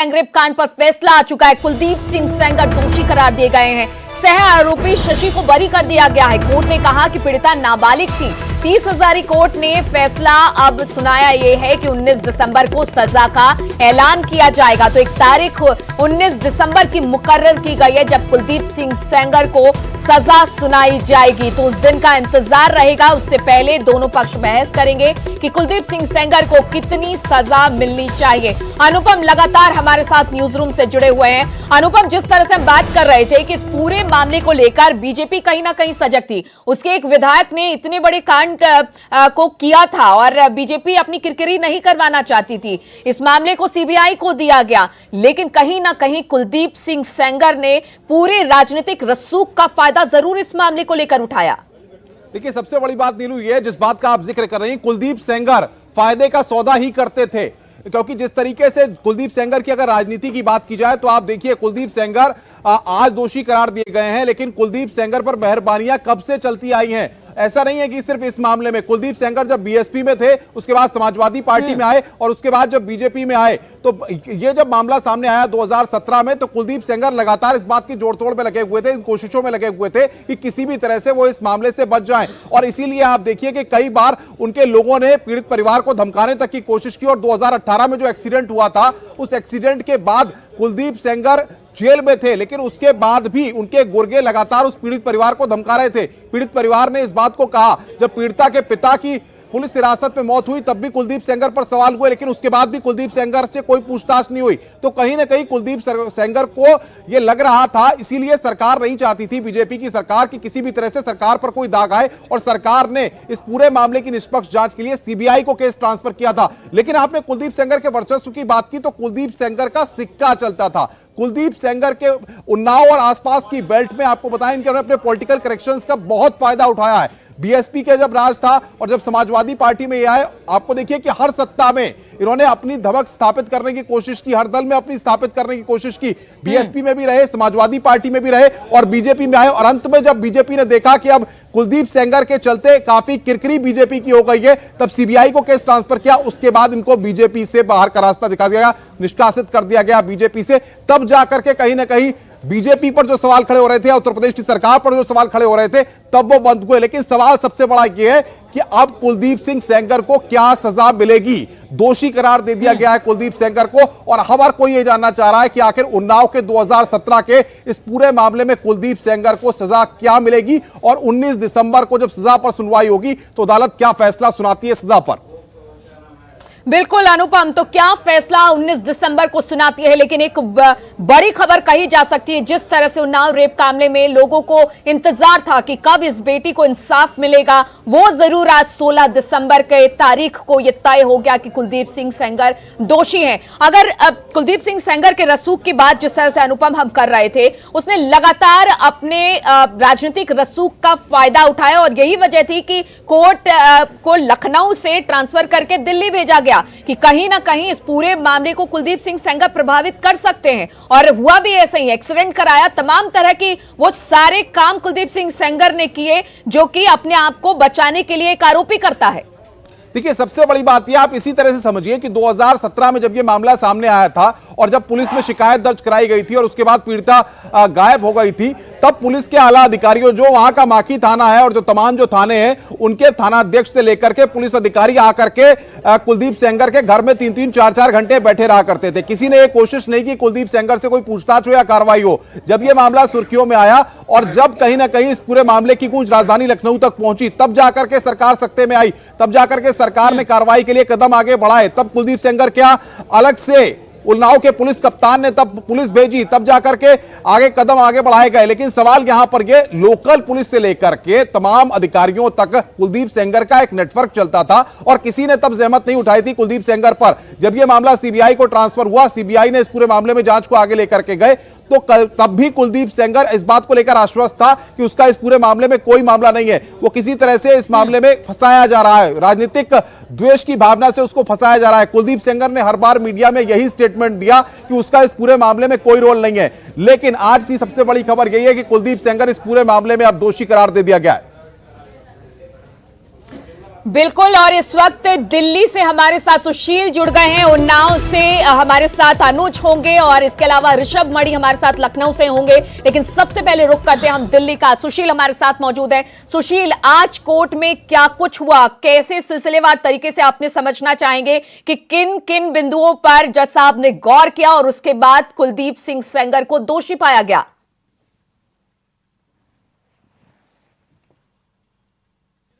Gangrape कांड पर फैसला आ चुका है। कुलदीप सिंह सेंगर दोषी करार दिए गए हैं। सह आरोपी शशि को बरी कर दिया गया है। कोर्ट ने कहा कि पीड़िता नाबालिग थी। 30 हजारी कोर्ट ने फैसला अब सुनाया ये है कि 19 दिसंबर को सजा का ऐलान किया जाएगा। तो एक तारीख 19 दिसंबर की मुकर्रर की गई है जब कुलदीप सिंह सेंगर को सजा सुनाई जाएगी। तो उस दिन का इंतजार रहेगा। उससे पहले दोनों पक्ष बहस करेंगे कि कुलदीप सिंह सेंगर को कितनी सजा मिलनी चाहिए। अनुपम लगातार हमारे साथ न्यूज रूम से जुड़े हुए हैं। अनुपम, जिस तरह से हम बात कर रहे थे कि इस पूरे मामले को लेकर बीजेपी कहीं ना कहीं सजग थी। उसके एक विधायक ने इतने बड़े कांड को किया था और बीजेपी अपनी किरकिरी नहीं करवाना चाहती थी। इस मामले को सीबीआई को दिया गया, लेकिन कहीं ना कहीं कुलदीप सिंह सेंगर ने पूरे राजनीतिक रसूख का फायदा जरूर इस मामले को लेकर उठाया। देखिए, सबसे बड़ी बात नीलू ये है, जिस बात का आप जिक्र कर रही हैं, कुलदीप सेंगर फायदे का सौदा ही करते थे। क्योंकि जिस तरीके से कुलदीप सेंगर की अगर राजनीति की बात की जाए तो आप देखिए, कुलदीप सेंगर आज दोषी करार दिए गए हैं, लेकिन कुलदीप सेंगर पर मेहरबानियां कब से चलती आई हैं। ऐसा नहीं है कि सिर्फ इस मामले में। कुलदीप सेंगर जब बीएसपी में थे, उसके बाद समाजवादी पार्टी में आए और उसके बाद जब बीजेपी में आए, तो ये जब मामला सामने आया 2017 में, तो कुलदीप सेंगर लगातार इस बात की जोड़तोड़ में लगे हुए थे, इन कोशिशों में लगे हुए थे कि किसी भी तरह से वो इस मामले से बच जाएं। और इसीलिए आप देखिए कि कई बार उनके लोगों ने पीड़ित परिवार को धमकाने तक की कोशिश की। और 2018 में जो एक्सीडेंट हुआ था, उस एक्सीडेंट के बाद कुलदीप सेंगर जेल में थे, लेकिन उसके बाद भी उनके गुर्गे लगातार उस पीड़ित परिवार को धमका रहे थे। पीड़ित परिवार ने इस बात को कहा, जब पीड़िता के पिता की पुलिस हिरासत में मौत हुई तब भी कुलदीप सेंगर पर सवाल हुए, लेकिन उसके बाद भी कुलदीप सेंगर से कोई पूछताछ नहीं हुई। तो कहीं ना कहीं कुलदीप सेंगर को यह लग रहा था, इसीलिए सरकार नहीं चाहती थी, बीजेपी की सरकार, की किसी भी तरह से सरकार पर कोई दाग आए, और सरकार ने इस पूरे मामले की निष्पक्ष जांच के लिए सीबीआई को केस ट्रांसफर किया था। लेकिन आपने कुलदीप सेंगर के वर्चस्व की बात की, तो कुलदीप सेंगर का सिक्का चलता था। कुलदीप सेंगर के उन्नाव और आसपास की बेल्ट में आपको बताएं, इनके अपने पॉलिटिकल करेक्शंस का बहुत फायदा उठाया है। बीएसपी के जब राज था और जब समाजवादी पार्टी में ये आए, आपको देखिए कि हर सत्ता में इन्होंने अपनी धमक स्थापित करने की कोशिश की, हर दल में अपनी स्थापित करने की कोशिश की। बीएसपी में भी रहे, समाजवादी पार्टी में भी रहे और बीजेपी में आए। और अंत में जब बीजेपी ने देखा कि अब कुलदीप सेंगर के चलते काफी किरकिरी बीजेपी की हो गई है, तब सीबीआई को केस ट्रांसफर किया। उसके बाद इनको बीजेपी से बाहर का रास्ता दिखा दिया गया, निष्कासित कर दिया गया बीजेपी से। तब जाकर के कहीं ना कहीं बीजेपी पर जो सवाल खड़े हो रहे थे, उत्तर प्रदेश की सरकार पर जो सवाल खड़े हो रहे थे, तब वो बंद हुए। लेकिन सवाल सबसे बड़ा यह है कि अब कुलदीप सिंह सेंगर को क्या सजा मिलेगी। दोषी करार दे दिया गया है कुलदीप सेंगर को, और हर कोई ये जानना चाह रहा है कि आखिर उन्नाव के 2017 के इस पूरे मामले में कुलदीप सेंगर को सजा क्या मिलेगी, और 19 दिसंबर को जब सजा पर सुनवाई होगी तो अदालत क्या फैसला सुनाती है सजा पर। बिल्कुल अनुपम, तो क्या फैसला 19 दिसंबर को सुनाती है। लेकिन एक बड़ी खबर कही जा सकती है, जिस तरह से उन्नाव रेप मामले में लोगों को इंतजार था कि कब इस बेटी को इंसाफ मिलेगा, वो जरूर आज 16 दिसंबर के तारीख को यह तय हो गया कि कुलदीप सिंह सेंगर दोषी हैं। अगर कुलदीप सिंह सेंगर के रसूख की बात जिस तरह से अनुपम हम कर रहे थे, उसने लगातार अपने राजनीतिक रसूख का फायदा उठाया और यही वजह थी कि कोर्ट को लखनऊ से ट्रांसफर करके दिल्ली भेजा गया कि कहीं ना कहीं इस पूरे मामले को कुलदीप सिंह सेंगर प्रभावित कर सकते हैं। और हुआ भी ऐसा ही, एक्सीडेंट कराया, तमाम तरह की वो सारे काम कुलदीप सिंह सेंगर ने किए जो कि अपने आप को बचाने के लिए एक आरोपी करता है। देखिए, सबसे बड़ी बात यह आप इसी तरह से समझिए कि 2017 में जब यह मामला सामने आया था और जब पुलिस में शिकायत दर्ज कराई गई थी और उसके बाद पीड़िता गायब हो गई थी, तब पुलिस के आला अधिकारियों, जो वहां का माखी थाना है और जो तमाम जो थाने हैं, उनके थानाध्यक्ष से लेकर के पुलिस अधिकारी आकर के कुलदीप सेंगर के घर में 3-3, 4-4 घंटे बैठे रहा करते थे। किसी ने यह कोशिश नहीं की कुलदीप सेंगर से कोई पूछताछ हो या कार्रवाई हो। जब यह मामला सुर्खियों में आया और जब कहीं ना कहीं इस पूरे मामले की गूंज राजधानी लखनऊ तक पहुंची, तब जाकर के सरकार सत्ते में आई, तब जाकर के सरकार ने कार्रवाई के लिए कदम आगे बढ़ाए। तब कुलदीप सेंगर क्या अलग से उन्नाव के पुलिस कप्तान ने तब पुलिस भेजी, तब जाकर के आगे कदम आगे बढ़ाए गए। लेकिन सवाल यहां पर ये, लोकल पुलिस से लेकर के तमाम अधिकारियों तक कुलदीप सेंगर का एक नेटवर्क चलता था और किसी ने तब जहमत नहीं उठाई थी कुलदीप सेंगर पर। जब यह मामला सीबीआई को ट्रांसफर हुआ, सीबीआई ने इस पूरे मामले में जांच को आगे लेकर के गए, तो तब भी कुलदीप सेंगर इस बात को लेकर आश्वस्त था कि उसका इस पूरे मामले में कोई मामला नहीं है। वो किसी तरह से इस मामले में फंसाया जा रहा है, राजनीतिक द्वेष की भावना से उसको फंसाया जा रहा है। कुलदीप सेंगर ने हर बार मीडिया में यही स्टेटमेंट दिया कि उसका इस पूरे मामले में कोई रोल नहीं है। लेकिन आज की सबसे बड़ी खबर यही है कि कुलदीप सेंगर इस पूरे मामले में अब दोषी करार दे दिया गया है। बिल्कुल। और इस वक्त दिल्ली से हमारे साथ सुशील जुड़ गए हैं, उन्नाव से हमारे साथ अनुज होंगे और इसके अलावा ऋषभ मणि हमारे साथ लखनऊ से होंगे। लेकिन सबसे पहले रुख करते हैं हम दिल्ली का। सुशील हमारे साथ मौजूद है। सुशील, आज कोर्ट में क्या कुछ हुआ, कैसे सिलसिलेवार तरीके से आपने समझना चाहेंगे कि किन किन बिंदुओं पर जज साहब ने गौर किया और उसके बाद कुलदीप सिंह सेंगर को दोषी पाया गया?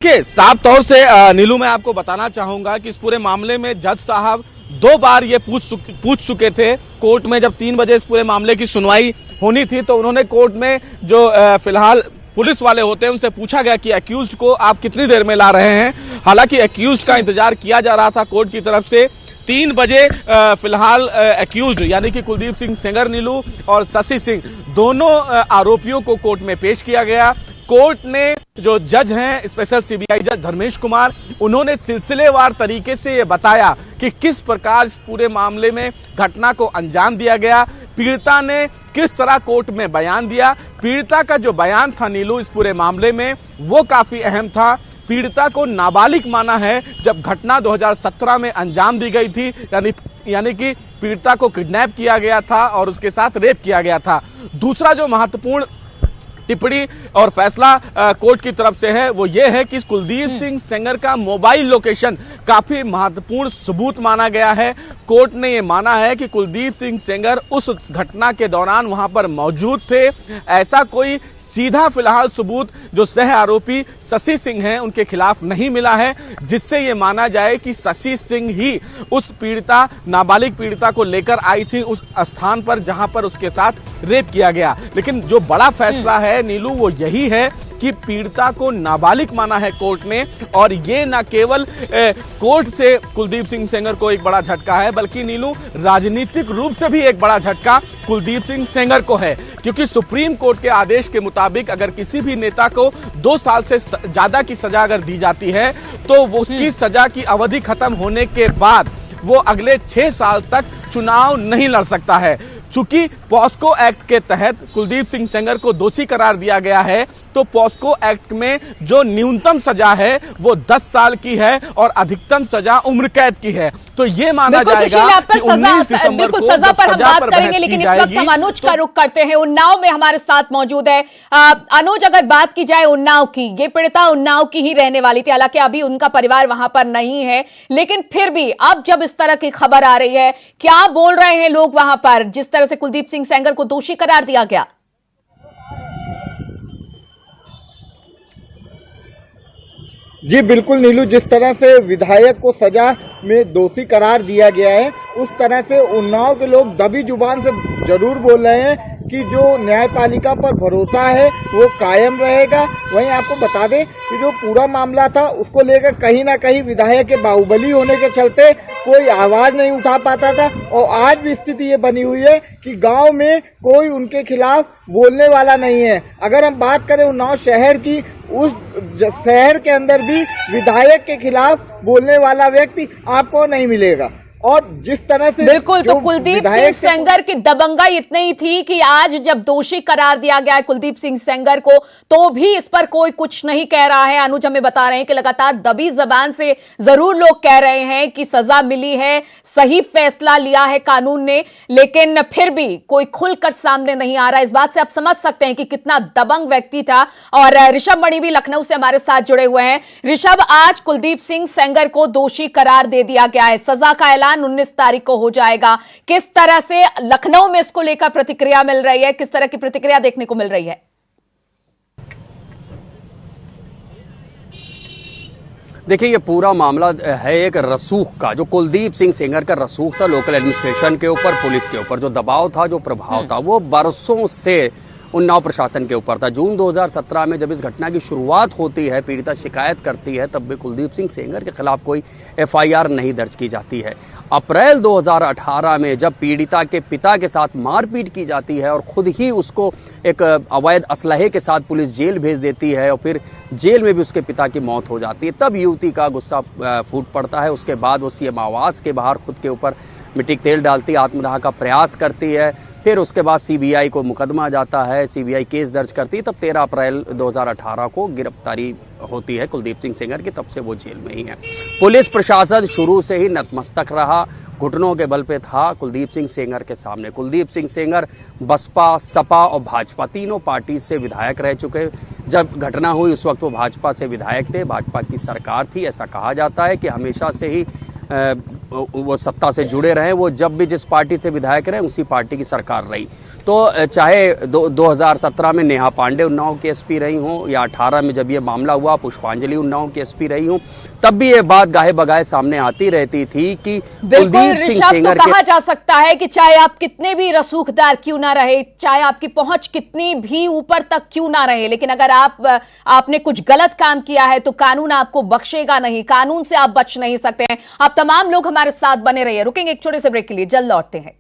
देखिए, साफ तौर से नीलू, मैं आपको बताना चाहूंगा कि इस पूरे मामले में जज साहब 2 बार ये पूछ चुके थे कोर्ट में। जब 3 बजे इस पूरे मामले की सुनवाई होनी थी तो उन्होंने कोर्ट में जो फिलहाल पुलिस वाले होते हैं उनसे पूछा गया कि अक्यूज्ड को आप कितनी देर में ला रहे हैं। हालांकि अक्यूज्ड का इंतजार किया जा रहा था कोर्ट की तरफ से। 3 बजे फिलहाल अक्यूज्ड यानी कि कुलदीप सिंह सेंगर नीलू और शशि सिंह दोनों आरोपियों को कोर्ट में पेश किया गया। कोर्ट ने जो जज हैं स्पेशल सीबीआई जज धर्मेश कुमार, उन्होंने सिलसिलेवार तरीके से ये बताया कि किस प्रकार इस पूरे मामले में घटना को अंजाम दिया गया, पीड़िता ने किस तरह कोर्ट में बयान दिया। पीड़िता का जो बयान था नीलू इस पूरे मामले में वो काफी अहम था। पीड़िता को नाबालिग माना है जब घटना 2017 में अंजाम दी गई थी, यानी कि पीड़िता को किडनैप किया गया था और उसके साथ रेप किया गया था। दूसरा जो महत्वपूर्ण टिप्पणी और फैसला कोर्ट की तरफ से है वो ये है कि कुलदीप सिंह सेंगर का मोबाइल लोकेशन काफी महत्वपूर्ण सबूत माना गया है। कोर्ट ने ये माना है कि कुलदीप सिंह सेंगर उस घटना के दौरान वहां पर मौजूद थे। ऐसा कोई सीधा फिलहाल सबूत जो सह आरोपी शशि सिंह हैं उनके खिलाफ नहीं मिला है, जिससे ये माना जाए कि शशि सिंह ही उस पीड़िता, नाबालिग पीड़िता को लेकर आई थी उस स्थान पर जहां पर उसके साथ रेप किया गया। लेकिन जो बड़ा फैसला है नीलू वो यही है कि पीड़िता को नाबालिग माना है कोर्ट ने। और ये न केवल कोर्ट से कुलदीप सिंह सेंगर को एक बड़ा झटका है, बल्कि नीलू राजनीतिक रूप से भी एक बड़ा झटका कुलदीप सिंह सेंगर को है। क्योंकि सुप्रीम कोर्ट के आदेश के मुताबिक अगर किसी भी नेता को 2 साल से ज्यादा की सजा अगर दी जाती है तो वो उसकी सजा की अवधि खत्म होने के बाद वो अगले 6 साल तक चुनाव नहीं लड़ सकता है। चूंकि पॉस्को एक्ट के तहत कुलदीप सिंह सेंगर को दोषी करार दिया गया है तो पॉस्को एक्ट में जो न्यूनतम सजा है वो 10 साल की है और अधिकतम सजा उम्र कैद की है। तो ये माना जाएगा कि 19 दिसंबर को सजा पर हम बात पर करेंगे। लेकिन इस वक्त हम अनुज का रुख करते हैं, उन्नाव में हमारे साथ मौजूद है। अनुज, अगर बात की जाए उन्नाव की, ये पीड़िता उन्नाव की ही रहने वाली थी, हालांकि अभी उनका परिवार वहां पर नहीं है, लेकिन फिर भी अब जब इस तरह की खबर आ रही है, क्या बोल रहे हैं लोग वहां पर जिस तरह से कुलदीप सिंह सेंगर को दोषी करार दिया गया? जी बिल्कुल नीलू, जिस तरह से विधायक को सजा में दोषी करार दिया गया है उस तरह से उन्नाव के लोग दबी जुबान से जरूर बोल रहे हैं कि जो न्यायपालिका पर भरोसा है वो कायम रहेगा। वहीं आपको बता दें कि जो पूरा मामला था उसको लेकर कहीं ना कहीं विधायक के बाहुबली होने के चलते कोई आवाज नहीं उठा पाता था और आज भी स्थिति ये बनी हुई है कि गांव में कोई उनके खिलाफ बोलने वाला नहीं है। अगर हम बात करें उन्नाव शहर की, उस शहर के अंदर भी विधायक के खिलाफ बोलने वाला व्यक्ति आपको नहीं मिलेगा। और जिस तरह से बिल्कुल, तो कुलदीप सिंह सेंगर की दबंगाई इतनी ही थी कि आज जब दोषी करार दिया गया है कुलदीप सिंह सेंगर को तो भी इस पर कोई कुछ नहीं कह रहा है। अनुज हमें बता रहे हैं कि लगातार दबी जबान से जरूर लोग कह रहे हैं कि सजा मिली है, सही फैसला लिया है कानून ने, लेकिन फिर भी कोई खुलकर सामने नहीं आ रहा। इस बात से आप समझ सकते हैं कि कितना दबंग व्यक्ति था। और ऋषभ मणि भी लखनऊ से हमारे साथ जुड़े हुए हैं। ऋषभ, आज कुलदीप सिंह सेंगर को दोषी करार दे दिया गया है, सजा का ऐलान 19 तारीख को हो जाएगा। किस तरह से लखनऊ में इसको लेकर प्रतिक्रिया मिल रही है, किस तरह की प्रतिक्रिया देखने को मिल रही है? देखिए, ये पूरा मामला है एक रसूख का, जो कुलदीप सिंह सेंगर का रसूख था लोकल एडमिनिस्ट्रेशन के ऊपर, पुलिस के ऊपर। जो दबाव था, जो प्रभाव था, वो बरसों से उन्नाव प्रशासन के ऊपर था। जून 2017 में जब इस घटना की शुरुआत होती है, पीड़िता शिकायत करती है, तब भी कुलदीप सिंह सेंगर के खिलाफ कोई एफआईआर नहीं दर्ज की जाती है। अप्रैल 2018 में जब पीड़िता के पिता के साथ मारपीट की जाती है और खुद ही उसको एक अवैध असलहे के साथ पुलिस जेल भेज देती है और फिर जेल में भी उसके पिता की मौत हो जाती है, तब युवती का गुस्सा फूट पड़ता है। उसके बाद वो सीएम आवास के बाहर खुद के ऊपर मिट्टी तेल डालती, आत्मदाह का प्रयास करती है। फिर उसके बाद सीबीआई को मुकदमा जाता है, सीबीआई केस दर्ज करती है, तब 13 अप्रैल 2018 को गिरफ्तारी होती है कुलदीप सिंह सेंगर की, तब से वो जेल में ही है। पुलिस प्रशासन शुरू से ही नतमस्तक रहा, घुटनों के बल पे था कुलदीप सिंह सेंगर के सामने। कुलदीप सिंह सेंगर बसपा, सपा और भाजपा तीनों पार्टी से विधायक रह चुके। जब घटना हुई उस वक्त वो भाजपा से विधायक थे, भाजपा की सरकार थी। ऐसा कहा जाता है कि हमेशा से ही वो सत्ता से जुड़े रहे, वो जब भी जिस पार्टी से विधायक रहे उसी पार्टी की सरकार रही। तो चाहे 2017 में नेहा पांडे उन्नाव की एसपी रही हों या 18 में जब ये मामला हुआ पुष्पांजलि उन्नाव की एसपी रही हों, तब भी ये बात गाहे बगाहे सामने आती रहती थी कि कुलदीप सिंह सेंगर तो कहा जा सकता है कि चाहे आप कितने भी रसूखदार क्यों ना रहे, चाहे आपकी पहुंच कितनी भी ऊपर तक क्यों ना रहे, लेकिन अगर आपने कुछ गलत काम किया है तो कानून आपको बख्शेगा नहीं, कानून से आप बच नहीं सकते हैं। आप तमाम लोग हमारे साथ बने रहिए। रुकेंगे एक छोटे से ब्रेक के लिए, जल्द लौटते हैं।